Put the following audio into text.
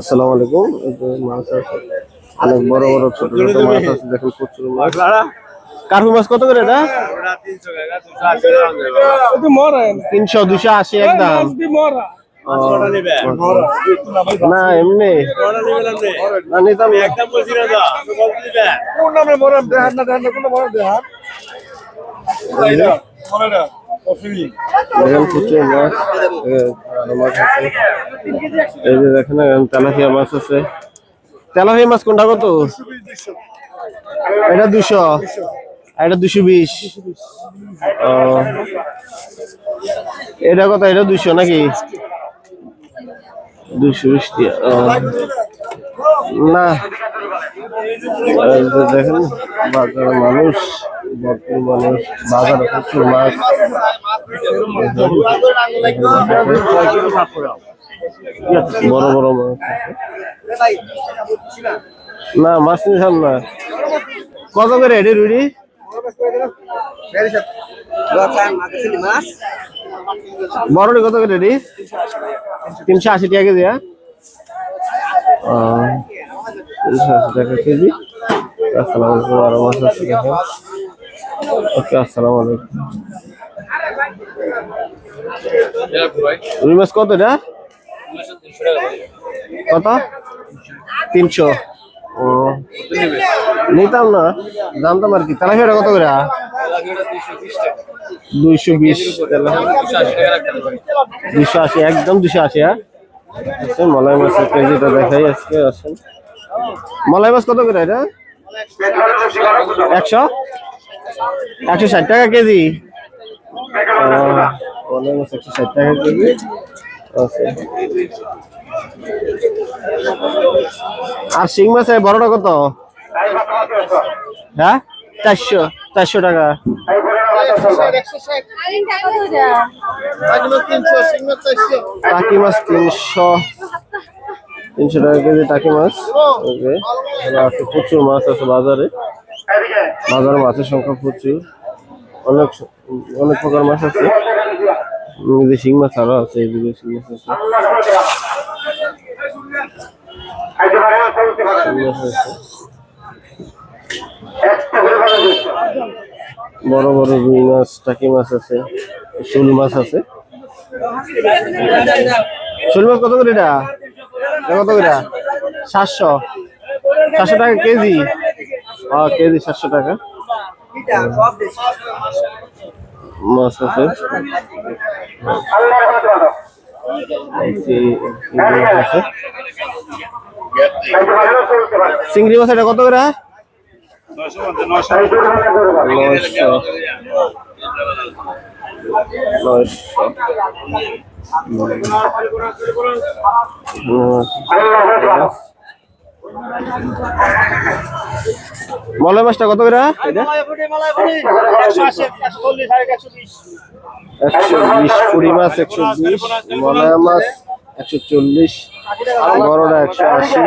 আসসালামু আলাইকুম। এই যে মাছ আছে, অনেক বড় বড় ছোট ছোট মাছ আছে, দেখুন প্রচুর মাছ। কার্পু মাছ কত করে এটা? 300 280 একদম। না এমনি না নিতাম প্রচুর মাছ। মাছ আছে, এই যে দেখেন তেলাপিয়া মাছ আছে। তেলাপিয়া মাছ কোনটা কত? এটা 200, এটা 220। এটা কত? এটা 200 নাকি? 220 না। দেখেন বাজারে মানুষ, ভরপুর মানুষ, বাজারে প্রচুর মাছ। বড় বড় মাছ না, মাছ নিলাম না। কত করে এটি রুড়ি? বড়টি কত করে এটি? 380 টাকা কেজি। 380 টাকা কেজি। আসসালামু আলাইকুম। আরো মাছ আছে দেখেন। ওকে, আসসালামু আলাইকুম। রুই মাছ কত এটা? কত? 300। ও নিতাম না, জানতাম আর কি। তেলাপিয়াটা কত করে? 220। 280 একদম 280। আচ্ছা, মলাই মাছের কেজিটা দেখাই আজকে। আসেন, মলাই মাছ কত করে এটা? 160 টাকা কেজি। মলাই মাছ 160 টাকা কেজি। আর শিং মাছের বড়টা কত? হ্যাঁ, 400 টাকা। টাকি মাছ 300 টাকা কেজি টাকি মাছ। আছে প্রচুর মাছ আছে বাজারে। বাজারে মাছের সংখ্যা প্রচুর, অনেক অনেক প্রকার মাছ আছে। শিং মাছ আরো আছে, এইদিকে শিং মাছ আছে। বড় বড় রুই মাছ, টাকি মাছ আছে, শোল মাছ আছে। শোল মাছ কত করে এটা? কত করে? 700 টাকা কেজি। কেজি 700 টাকা মাছ আছে। চিংড়ি মাছ এটা কত করে? 900। মলাই মাছটা কত করে? 120। পুরি মাছ 120, মলাই মাছ 140, বড়টা 180।